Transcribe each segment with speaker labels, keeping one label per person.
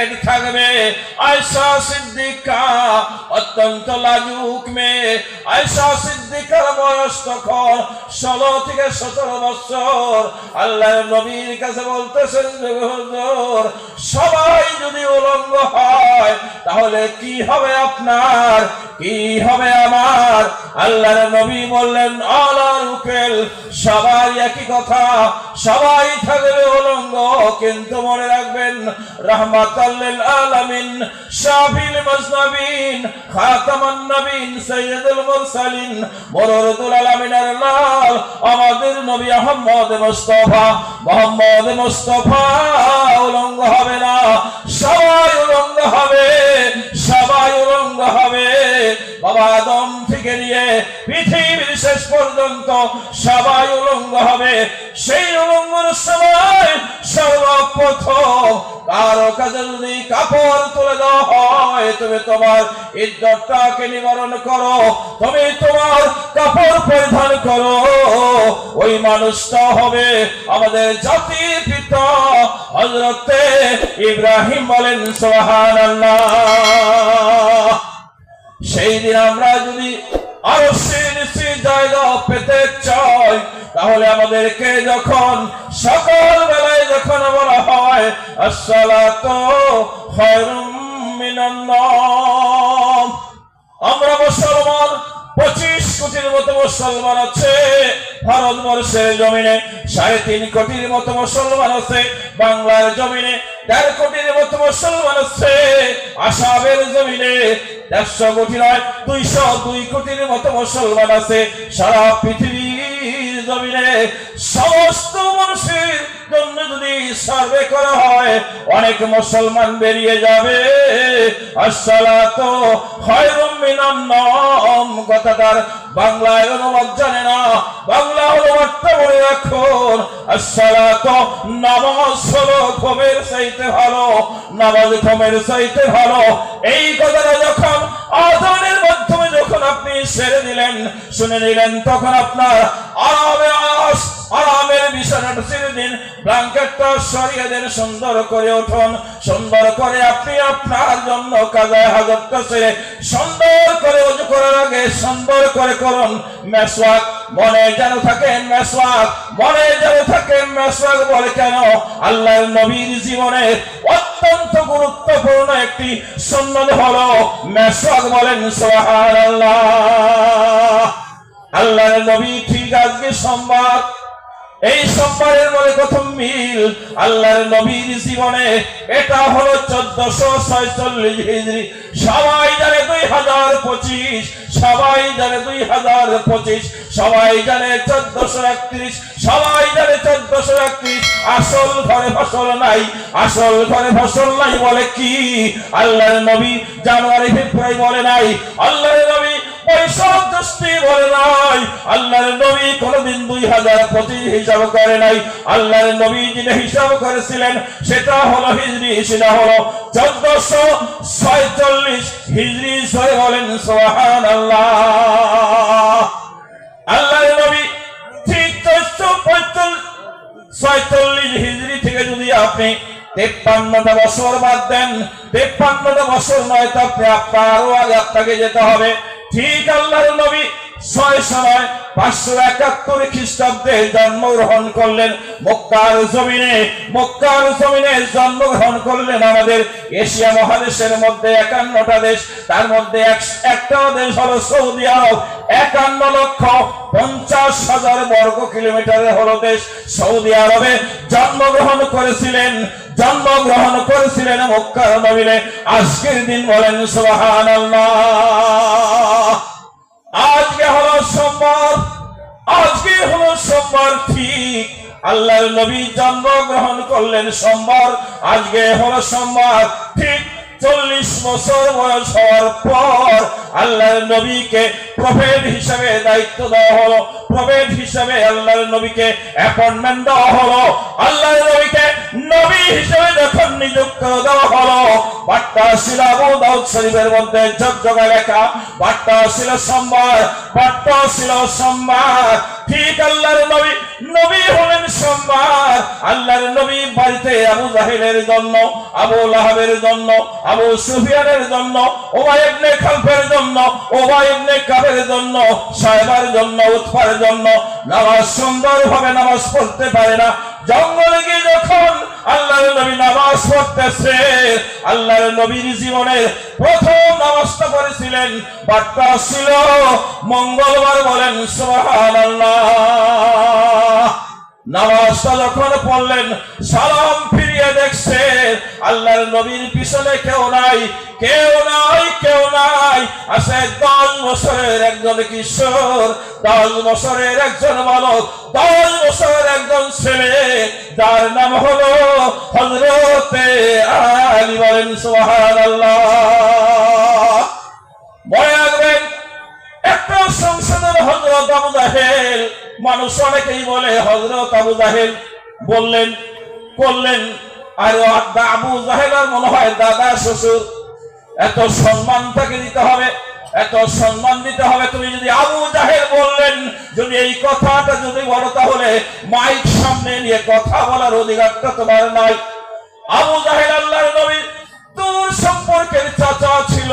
Speaker 1: Pocket থাকবে। আয়েশা সিদ্দিকা অত্যন্ত লাজুক মেয়ে। আয়েশা সিদ্দিকার বয়স তখন 16 থেকে 17 বছর। আল্লাহর নবীর কাছে বলতেছেন, হুজুর সবাই যদি উলঙ্গ হয় তাহলে কি হবে আপনার, কি হবে আমার? আল্লাহর নবী বললেন, আলা রুকেল, সবাই একই কথা, সবাই থাকবে উলঙ্গ, কিন্তু মনে রাখবেন রাহমাতাল লিল আলামিন, শাফিল মুজনাবিন, খাতামান নবীন, সাইয়্যিদুল মুরসালিন, মুররুদুল আলামিনের লাল আমাদের নবী মুহাম্মদ মুস্তাফা উলঙ্গ হবে না, সবাই উলঙ্গ হবে, সবাই উলঙ্গ হবে। বাবা আদম থেকে নিয়ে পৃথিবীর শেষ পর্যন্ত সবাই উলঙ্গ হবে। সেই উলঙ্গের সময় সর্বপ্রথম কারো কাছে যদি কাপড় তুলে দেওয়া হয়, তুমি তোমার ইজ্জতটাকে নিবারণ করো, তুমি তোমার কাপড় পরিধান করো, ওই মানুষটা হবে আমাদের জাতির পিতা হযরতে ইব্রাহিম। বলেন সুবহানাল্লাহ। সেই দিন আমরা যদি আরো নিশ্চিত জায়গা পেতে চাই, তাহলে আমাদেরকে যখন সকাল বেলায় যখন বলা হয় আসসালাতু খায়রুম মিনান নাওম, আমরা মুসলমান 25 কোটির মতো মুসলমান আছে ভারতবর্ষের জমিনে, 3.5 কোটির মতো মুসলমান আছে বাংলার জমিনে, 1.5 কোটির মতো মুসলমান আছে আসামের জমিনে, 150 কোটি নয় 202 কোটির মতো মুসলমান আছে সারা পৃথিবীর জমিনে। সমস্ত মানুষের জন্য যদি সার্ভে করা হয়, অনেক মুসলমান বেরিয়ে যাবে। আসসালাতু খায়রুম মিনান নাওম কথাটার বাংলায় অনুবাদ জানে না, বাংলা অনুবাদটা মনে রাখুন, আসসালাতু নামাজ হলো ঘুমের চাইতে ভালো, নামাজ ঘুমের চাইতে ভালো। এই কথাটা যখন আযানের মাধ্যমে যখন আপনি ছেড়ে দিলেন, শুনে নিলেন, তখন আপনার আরামের বিছানাটা ছেড়ে দিন, ব্ল্যাঙ্কেটটা সরিয়ে দেন, সুন্দর করে উঠুন, সুন্দর করে আপনি আপনার জন্য কাজায়ে হাজতটা ছেড়ে সুন্দর করে ওযু করার আগে সুন্দর করে করুন মেসওয়াক। মনে যেন থাকে মেসওয়াক, মনে যেন থাকে মেসওয়াক। বলে কেন? আল্লাহর নবীর জীবনে অত্যন্ত গুরুত্বপূর্ণ একটি সুন্নাত হলো মেসওয়াক। বলেন সুবহানাল্লাহ। আল্লাহর নবী ঠিক আজকে সোমবার, এই সোমবারের মধ্যে প্রথম মিল আল্লাহর নবীর জীবনে, এটা হলো 1446 হিজরি। সবাই জানে 2025, সবাই জানে 2025, সবাই জানে 1431, সবাই জানে 1431। আসল ঘরে ফসল নাই, আসল ঘরে ফসল নাই বলে কি? আল্লাহর নবী জানুয়ারি ফেব্রুয়ারি বলে নাই, আল্লাহর নবী বৈশাখ জ্যৈষ্ঠ বলে নাই, আল্লাহর নবী কোনদিন 2025 হিসাব করে নাই। আল্লাহর নবী যিনি হিসাব করেছিলেন সেটা হলো হিজরি, সেটা হলো 1446 হিজরি। সরে বলেন সুবহানাল্লাহ। আল্লাহর নবী ঠিক 1446 হিজরি থেকে যদি আপনি 53টা বছর বাদ দেন, 53টা বছর নয়, তা আরো আগে আপনাকে যেতে হবে। ঠিক আল্লাহর নবী 571 খ্রিস্টাব্দে জন্মগ্রহণ করলেন মক্কার জমিনে। মক্কার জমিনে জন্মগ্রহণ করলেন। আমাদের এশিয়া মহাদেশের মধ্যে 51টা দেশ, তার মধ্যে একটা দেশ হলো সৌদি আরব। 51,50,000 বর্গ কিলোমিটারের হলো দেশ সৌদি আরবে জন্মগ্রহণ করেছিলেন, জন্মগ্রহণ করেছিলেন মক্কার নবীনে। আজকের দিন বলেন সুবহানাল্লাহ। আজকে হলো সোমবার, আজকে হলো সোমবার। ঠিক আল্লাহর নবী জন্মগ্রহণ করলেন সোমবার, আজকে হলো সোমবার। ঠিক 40 বছর বয়স হওয়ার পর আল্লাহর নবীকে প্রফেট হিসেবে দায়িত্ব দেওয়া হলো, প্রফেট হিসেবে আল্লাহর নবীকে অ্যাপয়েন্টমেন্ট দেওয়া হলো। আল্লাহর নবীকে নবী হিসেবে যখন নিযুক্ত দেওয়া হলো, বার্তা ছিল আবু দাউদ শরীফের মধ্যে ঝকঝকে লেখা, বার্তা ছিল সোমবার, বার্তা ছিল সোমবার। ঠিক আল্লাহর নবী, নবী হলেন সোমবার। আল্লাহর নবী বাড়িতে আবু জাহেলের জন্য, আবু লাহাবের জন্য, আবু সুফিয়ানের জন্য, উমাইয়া ইবনে খালফের জন্য, উমাইয়া ইবনে কাবের জন্য, সায়বার জন্য, উতবার জন্য নামাজ সুন্দরভাবে নামাজ পড়তে পারে না। জঙ্গলে গিয়ে যখন আল্লাহর নবী নামাজ পড়তেছে, আল্লাহর নবীর জীবনের প্রথম নামাজটা পড়েছিলেন, বার্তা ছিল মঙ্গলবার। বলেন সুবহানাল্লাহ। নামাজটা যখন পড়লেন, সালাম ফিরিয়ে দেখছে আল্লাহর নবীর পিছনে কেউ নাই, কেউ নাই, কেউ নাই। আছে 10 বছরের একজন কিশোর, 10 বছরের একজন বালক, 10 বছরের একজন ছেলে, যার নাম হলো হযরতে আলী। বলেন সুবহানাল্লাহ। মনে রাখবেন, একটা সংসদের হযরত আবু জাহেল, মানুষ অনেকেই বলে হযরত আবু জাহেল বললেন করলেন, আর আবু জাহেল আর মনে হয় দাদা শ্বশুর। এত সম্মান তাকে দিতে হবে, এত সম্মান দিতে হবে। তুমি যদি আবু জাহেল বললেন, যদি এই কথাটা যদি বলো, তাহলে মাইক সামনে নিয়ে কথা বলার অধিকারটা তোমার নাই। আবু জাহেল আল্লাহর নবীর দূর সম্পর্কের চাচা ছিল।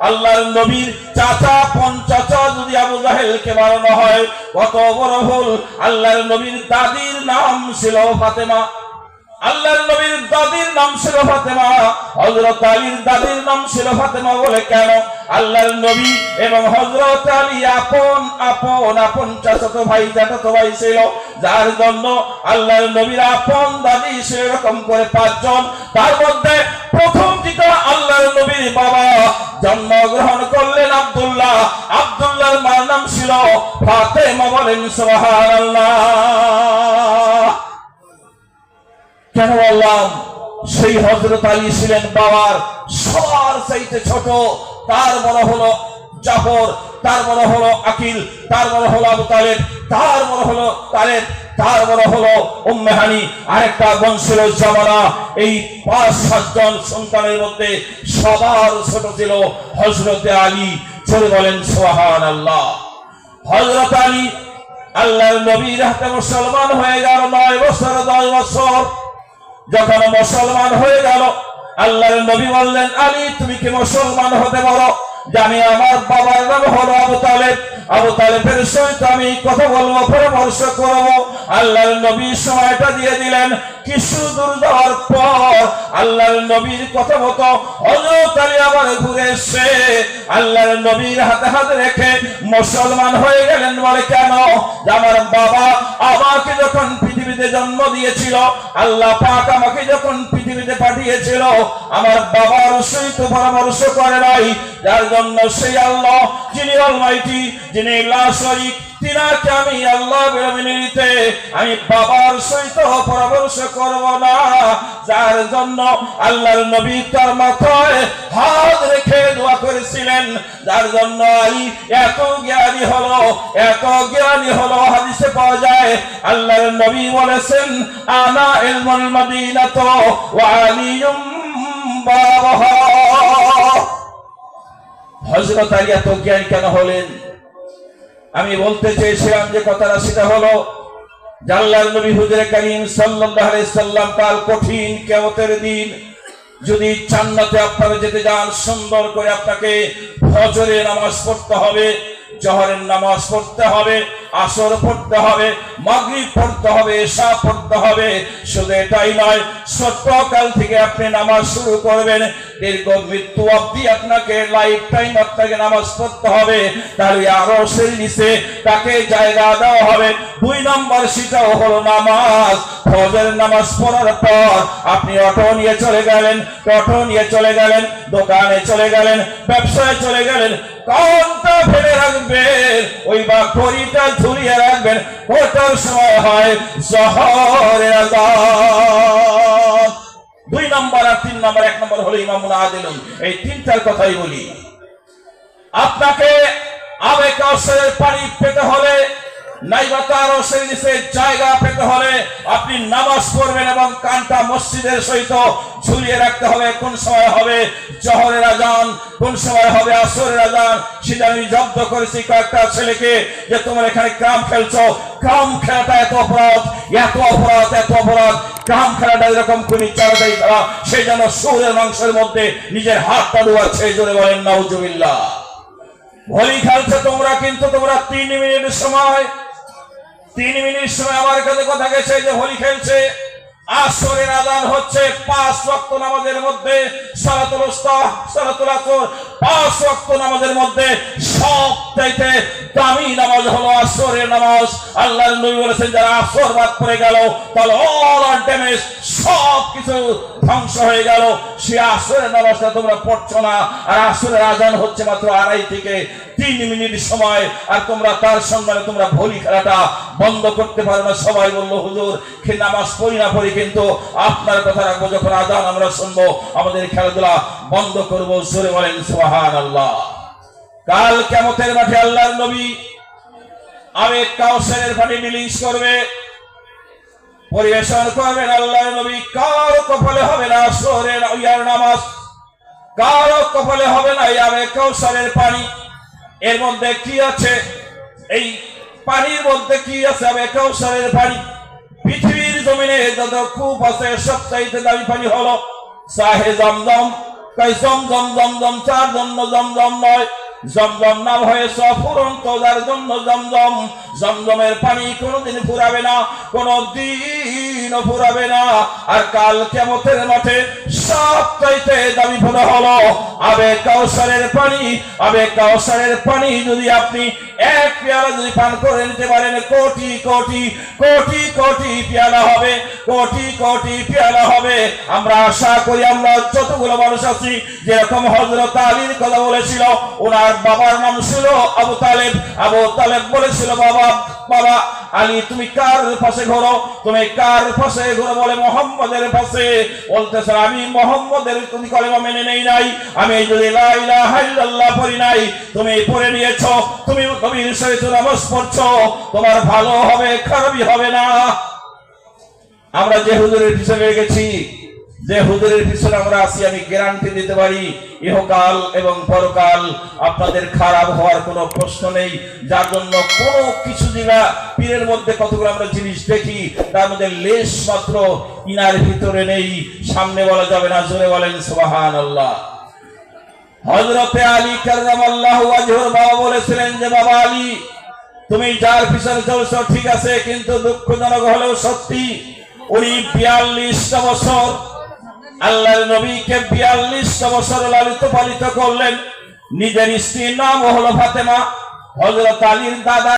Speaker 1: আল্লাহর নবীর চাচা, পন চাচা যদি আবু জাহেলকে বানানো হয়, কত বড় ভুল। আল্লাহর নবীর দাদির নাম ছিল ফাতেমা, আল্লাহর নবীর দাদির নাম ছিল ফাতেমা, হযরত আলীর দাদির নাম ছিল ফাতেমা। বলে কেন? আল্লাহর নবী এবং হযরত আলী আপন আপন আপন চাচাতো ভাই, জ্যাঠাতো ভাই ছিল, যার জন্য আল্লাহর নবীর আপন দাদি সেরকম করে 5 জন। তার মধ্যে প্রথম যেটা আল্লাহর নবীর বাবা জন্মগ্রহণ করলেন আব্দুল্লাহ, আব্দুল্লাহর মার নাম ছিল ফাতেমা। বলেন সুবহানাল্লাহ। কেন বললাম? সেই হযরত আলী ছিলেন বাবার সবার চাইতে ছোট। তার বড় হলো জাফর, তার বড় হলো আকিল, তার বড় হলো আবু তালেব, তার বড় হলো তালেব, তার বড় হলো উম্মে হানি, আরেকটা বোন ছিল জামালা। এই 5-7 জন সন্তানের মধ্যে সবার ছোট ছিল হযরতে আলী। চলে বলেন সুবহানাল্লাহ। হযরত আলী আল্লাহর নবীর হাতে মুসলমান হয়ে গেল 9 বছর 10 বছর। যখন মুসলমান হয়ে গেল, আল্লাহর নবী বললেন, আলী তুমি কি মুসলমান হতে পারো? জানি আমার বাবার নাম হলো আবু তালেব, আবু তালেবের সহিত আমি কথা বলবো, পরামর্শ করবো। আল্লাহর নবী সময়টা দিয়ে দিলেন। কিছু দূর যাওয়ার পর আল্লাহর নবীর কথা মতো হযরত আলী আবার ঘুরে এসে আল্লাহর নবীর হাতে হাত রেখে মুসলমান হয়ে গেলেন। বলে কেন? আমার বাবা আমাকে যখন পৃথিবীতে জন্ম দিয়েছিল, আল্লাহ পাক আমাকে যখন পৃথিবীতে পাঠিয়েছিল, আমার বাবার সহিত পরামর্শ করে নাই, যার জন্য সেই আল্লাহ যিনি অলমাইটি, যিনি লা শরীক, তিনাকে আমি আল্লাহ মেনে নিতে আমি বাবার সহিত পরামর্শ করব না। যার জন্য আল্লাহর নবী তার মাথায় হাত রেখে দোয়া করেছিলেন, যার জন্য আলী এত জ্ঞানী হলো, এত জ্ঞানী হলো। হাদিসে পাওয়া যায় আল্লাহর নবী বলেছেন, আনা ইলমুল মাদিনাত ওয়া আলিয়ুম বাবাহা। হযরত আলী এত জ্ঞানী কেন হলেন? আমি বলতে চেয়েছিলাম যে কথাটা সেটা হলো, আল্লাহর নবী হুজুরে কারীম সাল্লাল্লাহু আলাইহি সাল্লাম কাল কঠিন কিয়ামতের দিন যদি জান্নাতে আপনারা যেতে যান, সুন্দর করে আপনাকে ফজরের নামাজ পড়তে হবে, জোহরের নামাজ পড়তে হবে, আসর পড়তে হবে, মাগরিব পড়তে হবে, ইশা পড়তে হবে। শুধু এটাই নয়, ছোটকাল থেকে আপনি নামাজ শুরু করবেন, দীর্ঘ মৃত্যু অবধি আপনাকে লাইফ টাইম আপনাকে নামাজ পড়তে হবে। তাহলে আরশের নিচে তাকে জায়গা দেওয়া হবে। 2 নম্বর সেটাও হলো নামাজ। ফজরের নামাজ পড়ার পর আপনি অটো নিয়ে চলে গেলেন, টোটো নিয়ে চলে গেলেন, দোকানে চলে গেলেন, ব্যবসায় চলে গেলেন, কানটা ফেলে রাখবেন, ওই বা ঘড়িটা ঝুলিয়ে রাখবেন। কটার সময় হয়? জোহরের আযান। 2 নম্বর আর 3 নম্বর। 1 নম্বর হলো ইমামুল আদিলুন। এই 3টার কথাই বলি। আপনাকে আবে কাউসারের পানি পেতে হলে নাইবা তার আরশের নিচে জায়গা পেতে হলে আপনি নামাজ পড়বেন এবং কানটা মসজিদের সহিত ঝুলিয়ে রাখতে হবে। কোন সময় হবে জোহরের আজান, কোন সময় হবে আসরের আজান, সেটা আমি জব্দ করেছি কয়েকটা ছেলেকে যে তোমরা এখানে ক্রাম খেলছো। ক্রাম খেলাটা এত অপরাধ, এত অপরাধ, এত অপরাধ। ক্রাম খেলাটা এরকম খুনি চালাটাই খেলা, সেই জন্য শুয়োরের মাংসের মধ্যে নিজের হাতটা ডুবাচ্ছে। জোরে বলেন নাউজুবিল্লাহ। ভলি খেলছো তোমরা, কিন্তু তোমরা 3 মিনিট সময় আমার কাছে কথা গেছে যে হোলি খেলছে। আসরের আযান হচ্ছে 5 ওয়াক্ত নামাজের মধ্যে, সালাতুল উস্তা, সালাতুল আসর, 5 ওয়াক্ত নামাজের মধ্যে সবচাইতে দামি নামাজ হলো আসরের নামাজ। আল্লাহর নবী বলেছেন যারা আসর বাদ পড়ে গেল তাহলে অল আর ড্যামেজ, সব কিছু ধ্বংস হয়ে গেল। সে আসরের নামাজটা তোমরা পড়ছো না, আর আসরের আযান হচ্ছে মাত্র 2.5 থেকে 3 মিনিট সময়, আর তোমরা তার সম্মানে তোমরা ভলি খেলাটা বন্ধ করতে পারো না। সবাই বললো হুজুর নামাজ পড়ি না পড়ি, কিন্তু আপনার কথা রাখবো, যখন আযান আমরা শুনবো আমাদের খেলাধুলা বন্ধ করবো। জোরে বলেন সুবহানাল্লাহ। কাল কিয়ামতের মাঠে আল্লাহর নবী আবেগ কাউসারের পানি রিলিজ করবে, পরিবেশন করবেন আল্লাহর নবী। কারো কপালে হবে না আসরের ইয়ার নামাজ, কারো কপালে হবে না আবেগ কাউসারের পানি। এর মধ্যে কি আছে? এই পানির মধ্যে কি আছে? আবেগ কাউসারের পানি। পৃথিবীর জমিনে যত কূপ আছে সবচাইতে দামি পানি হলো সাহে জমজম। তাই জমজম জমজম চার জন্য জমজম নয়, জমজম নাম হয়েছে অফুরন্ত যার জন্য জমজম। জমজমের পানি কোনোদিন ফুরাবে না, কোনোদিনও ফুরাবে না। আর কাল কিয়ামতের মাঠে সবচাইতে দামি পানি হলো আবেগ কাউসারের পানি। আবেগ কাউসারের পানি যদি আপনি 1 পেয়ালা যদি পান করে নিতে পারেন, কোটি কোটি কোটি কোটি পেয়ালা হবে, কোটি কোটি পেয়ালা হবে। আমরা আশা করি আমরা যতগুলো মানুষ আছি, যেরকম হযরত আলীর কথা বলেছিল, ওনার বাবার নাম ছিল আবু তালেব। আবু তালেব বলেছিল বাবা আলী তুমি কার পাশে ঘোরো, তুমি কার পাশে ঘোরো? বলে মোহাম্মদের পাশে। বলতেছে আমি মোহাম্মদের তুমি কলেমা মেনে নেই নাই, আমি যদি লা ইলাহা ইল্লাল্লাহ পড়ি নাই, তুমি পড়ে নিয়েছো, তুমি নবীর সহিত নামাজ পড়ছো, তোমার ভালো হবে, খারাপই হবে না। আমরা যে হুজুরের পিছনে গেছি, যে হুজুরের পিছনে আমরা আছি, আমি গ্যারান্টি দিতে পারি ইহকাল এবং পরকাল আপনাদের খারাপ হওয়ার কোনো প্রশ্ন নেই। যার জন্য কোনো কিছু দিনা পীরের মধ্যে কতগুলো আমরা জিনিস দেখি, তার মধ্যে লেশ মাত্র ইনার ভিতরে নেই, সামনে বলা যাবে না। জোরে বলেন সুবহানাল্লাহ। হযরতে আলী কাররামাল্লাহু ওয়াজহুর বাবা বলেছিলেন যে বাবা আলী তুমি যার পিছনে চলছো ঠিক আছে, কিন্তু দুঃখজনক হলেও সত্যি উনি 42টা বছর আল্লাহর নবীকে 42টা বছর লালিত পালিত করলেন। নিজের স্ত্রীর নাম হলো ফাতেমা, হযরত আলীর দাদা